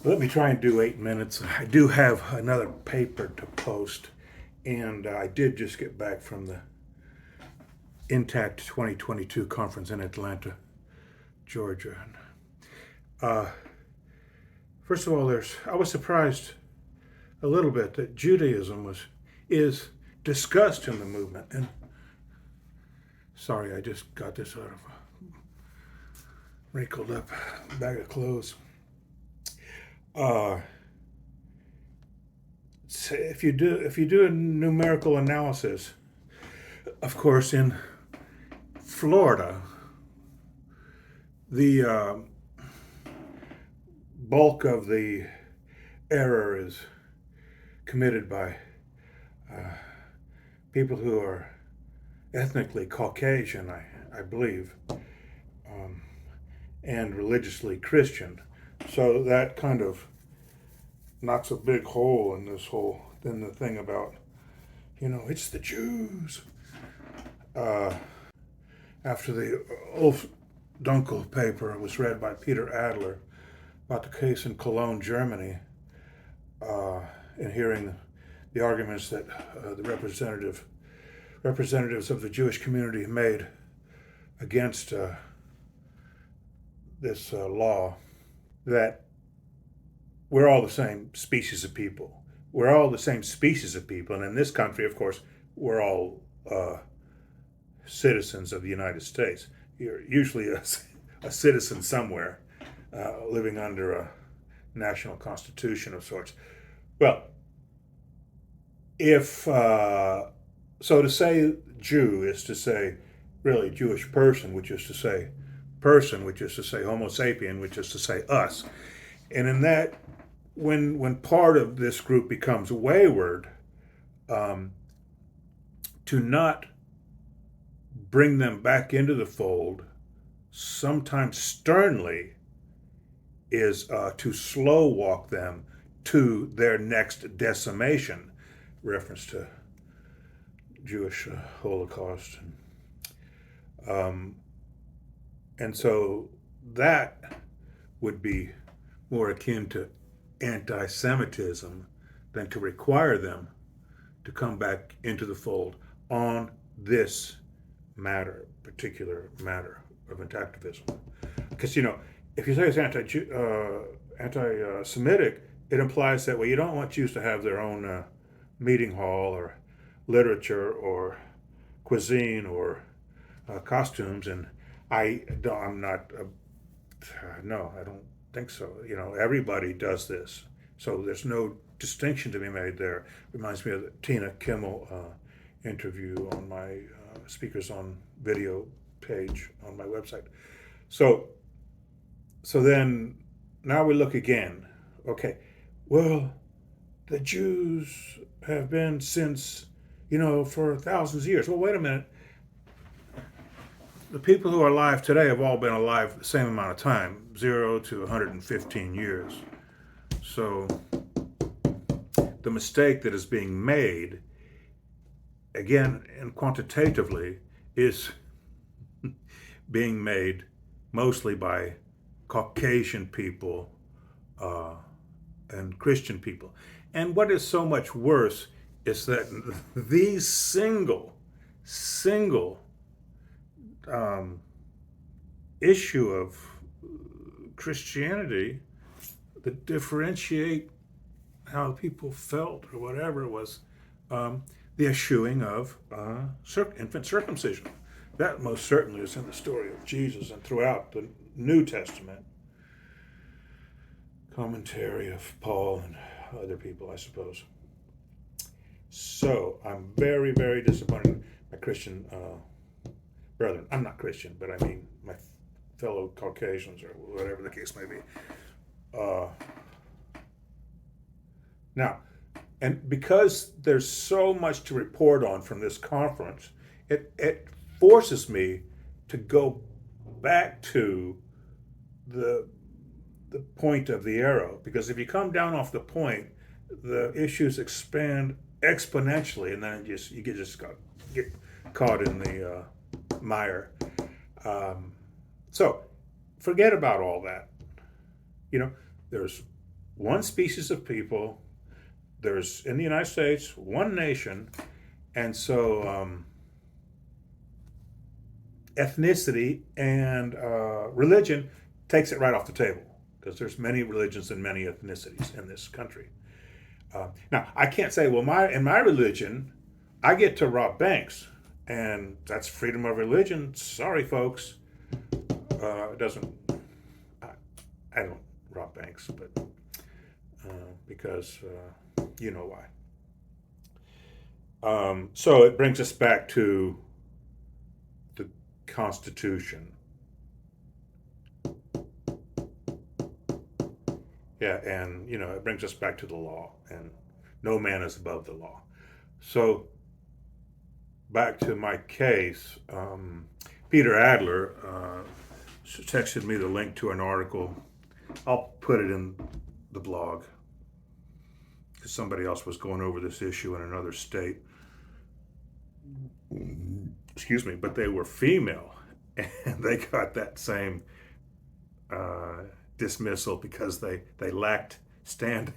Let me try and do 8 minutes. I do have another paper to post, and I did just get back from the Intact 2022 conference in Atlanta, Georgia. Uh, First of all, I was surprised a little bit that Judaism is discussed in the movement. And sorry, I just got this out of a wrinkled up bag of clothes. Uh, if you do a numerical analysis, of course, in Florida, the bulk of the error is committed by people who are ethnically Caucasian, I believe, and religiously Christian. So that kind of knocks a big hole in the thing about, it's the Jews. After the Ulf Dunkel paper was read by Peter Adler about the case in Cologne, Germany, and hearing the arguments that the representatives of the Jewish community made against this law, that we're all the same species of people. We're all the same species of people, and in this country, of course, we're all citizens of the United States. You're usually a citizen somewhere, living under a national constitution of sorts. Well, if so, to say Jew is to say really Jewish person, which is to say Homo sapien, which is to say us. And in that, when part of this group becomes wayward, to not bring them back into the fold, sometimes sternly, is to slow walk them to their next decimation, reference to Jewish Holocaust. And so that would be more akin to anti-Semitism than to require them to come back into the fold on this particular matter of intactivism. Because, if you say it's anti-Semitic, it implies that, well, you don't want Jews to have their own meeting hall or literature or cuisine or costumes, and I'm not. No, I don't think so. Everybody does this, so there's no distinction to be made there. Reminds me of the Tina Kimmel interview on my Speakers on Video page on my website. So then now we look again. Okay, well, the Jews have been since, for thousands of years. Well, wait a minute. The people who are alive today have all been alive the same amount of time, 0 to 115 years. So the mistake that is being made, again and quantitatively, is being made mostly by Caucasian people and Christian people. And what is so much worse is that these single issue of Christianity that differentiate how people felt or whatever was the eschewing of infant circumcision. That most certainly is in the story of Jesus and throughout the New Testament. Commentary of Paul and other people, I suppose. So I'm very, very disappointed in my Christian brethren. I'm not Christian, but I mean my fellow Caucasians or whatever the case may be. Now, and because there's so much to report on from this conference, it forces me to go back to the point of the arrow, because if you come down off the point, the issues expand exponentially, and then you get caught in the mire. So forget about all that. There's one species of people. There's in the United States one nation, and so ethnicity and religion takes it right off the table because there's many religions and many ethnicities in this country. Now, I can't say, well, in my religion, I get to rob banks, and that's freedom of religion. Sorry, folks, it doesn't. I, I don't rob banks, but because you know why. So it brings us back to the Constitution. Yeah, and it brings us back to the law, and no man is above the law. So back to my case, Peter Adler texted me the link to an article. I'll put it in the blog because somebody else was going over this issue in another state. Excuse me, but they were female, and they got that same dismissal because they lacked standing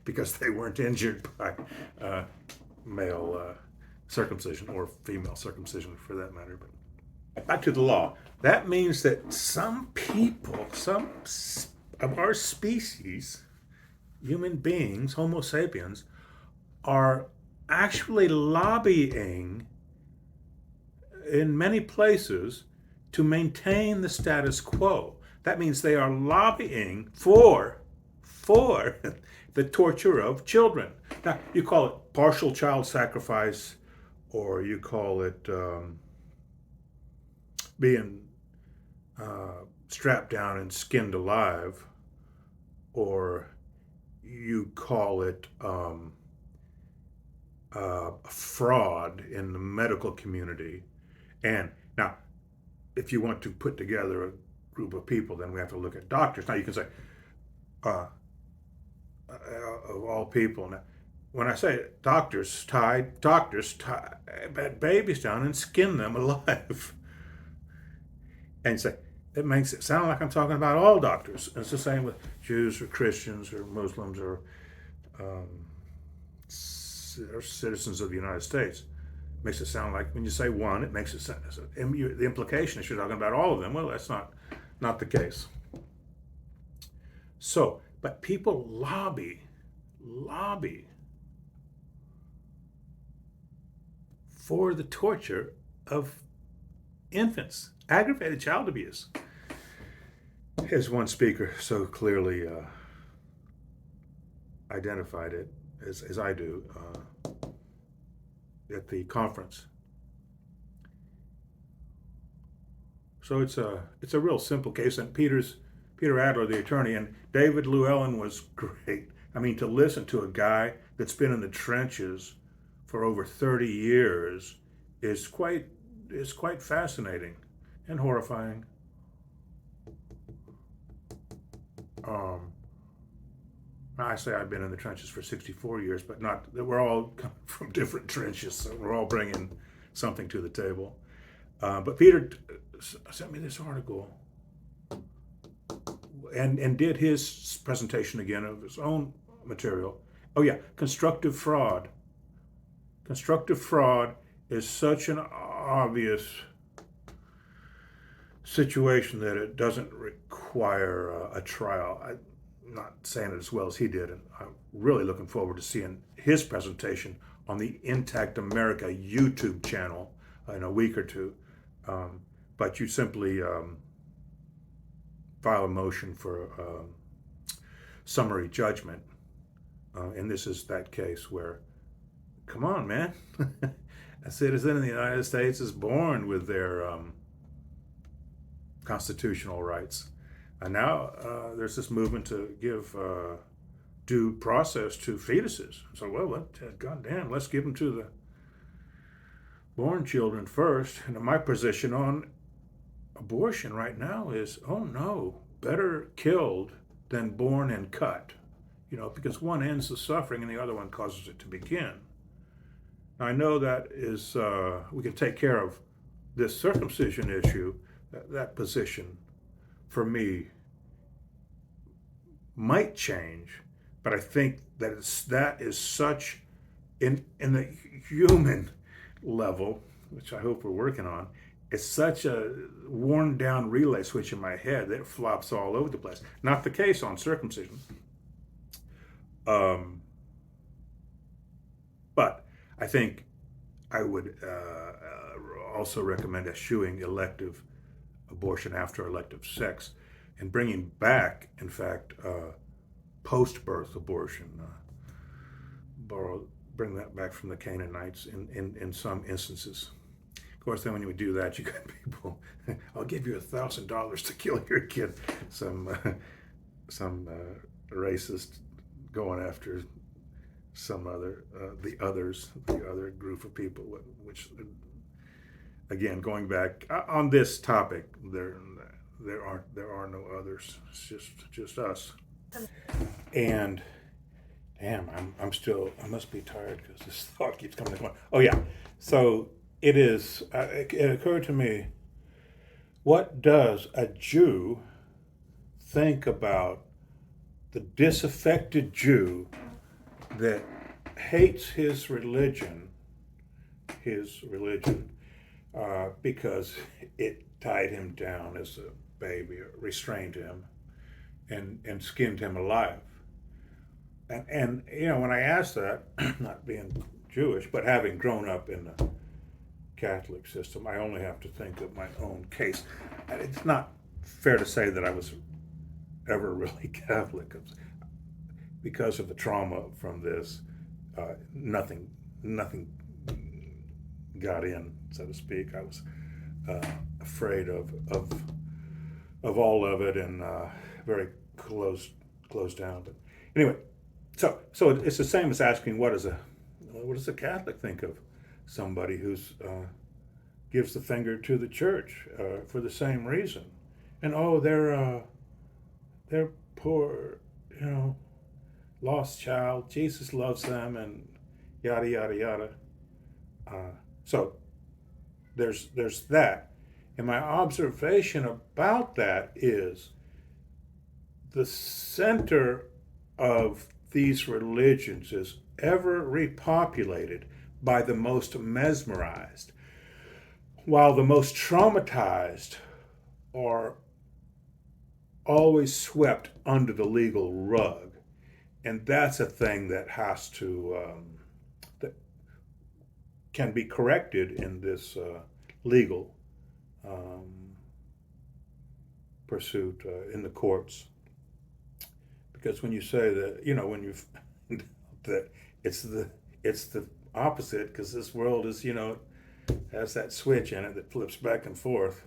because they weren't injured by male circumcision or female circumcision for that matter. But back to the law. That means that some people, some of our species, human beings, Homo sapiens, are actually lobbying in many places to maintain the status quo. That means they are lobbying for the torture of children. Now, you call it partial child sacrifice, or you call it being strapped down and skinned alive, or you call it fraud in the medical community. And now, if you want to put together a group of people, then we have to look at doctors. Now, you can say, of all people, now, when I say doctors tie babies down and skin them alive, and say it makes it sound like I'm talking about all doctors. And it's the same with Jews or Christians or Muslims or citizens of the United States. It makes it sound like when you say one, it makes it sound, the implication is you're talking about all of them. Well, that's not the case. So, but people lobby for the torture of infants, aggravated child abuse. As one speaker so clearly identified it, as I do, at the conference. So it's a real simple case, and Peter Adler, the attorney, and David Llewellyn was great. I mean, to listen to a guy that's been in the trenches for over 30 years is quite fascinating and horrifying. I say I've been in the trenches for 64 years, but not that we're all coming from different trenches, so we're all bringing something to the table. But Peter sent me this article and did his presentation again of his own material. Oh yeah, constructive fraud. Constructive fraud is such an obvious situation that it doesn't require a trial. I'm not saying it as well as he did, and I'm really looking forward to seeing his presentation on the Intact America YouTube channel in a week or two. But you simply file a motion for summary judgment, and this is that case where, come on, man, a citizen in the United States is born with their constitutional rights. And now there's this movement to give due process to fetuses. So, well, goddamn, let's give them to the born children first. And my position on abortion right now is, oh no, better killed than born and cut. Because one ends the suffering and the other one causes it to begin. Now, I know that is, we can take care of this circumcision issue, that position, for me, might change, but I think that is such in the human level, which I hope we're working on. It's such a worn down relay switch in my head that it flops all over the place. Not the case on circumcision. Um, but I think I would also recommend eschewing elective abortion after elective sex and bringing back, in fact, post birth abortion. Bring that back from the Canaanites in some instances. Of course, then when you do that, you got people, I'll give you $1,000 to kill your kid. Some racist going after some other, the other group of people, which, again, going back on this topic, there are no others. It's just us. And damn, I must be tired because this thought keeps coming and going. Oh yeah, so it is. It occurred to me, what does a Jew think about the disaffected Jew that hates his religion, because it tied him down as a baby, or restrained him, and skinned him alive? And when I asked that, not being Jewish, but having grown up in the Catholic system, I only have to think of my own case. And it's not fair to say that I was ever really Catholic because of the trauma from this. Nothing got in, so to speak. I was afraid of all of it, and very closed down. But anyway. So it's the same as asking what does a Catholic think of somebody who's gives the finger to the church for the same reason, and they're poor, lost child. Jesus loves them, and yada yada yada. So there's that, and my observation about that is the center of these religions is ever repopulated by the most mesmerized, while the most traumatized are always swept under the legal rug. And that's a thing that has to, that can be corrected in this legal pursuit in the courts. Because when you say that, when you find out that it's the opposite, because this world is, has that switch in it that flips back and forth,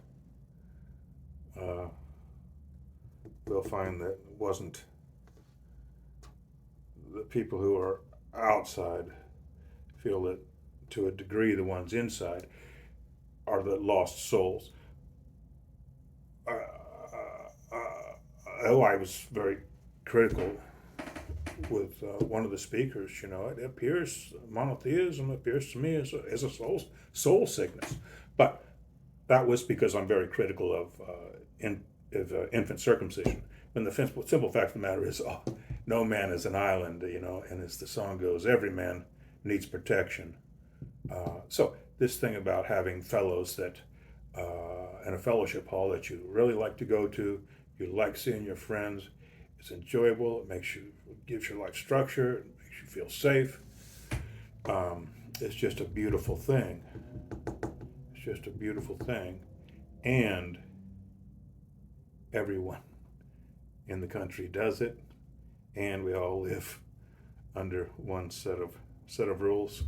we'll find that it wasn't the people who are outside feel that, to a degree, the ones inside are the lost souls. I was very critical with one of the speakers. It appears monotheism appears to me as a soul sickness, but that was because I'm very critical of infant circumcision. When the simple fact of the matter is, no man is an island, and as the song goes, every man needs protection. So this thing about having fellows that in a fellowship hall that you really like to go to, you like seeing your friends. It's enjoyable. It gives your life structure. It makes you feel safe. It's just a beautiful thing. It's just a beautiful thing, and everyone in the country does it, and we all live under one set of rules.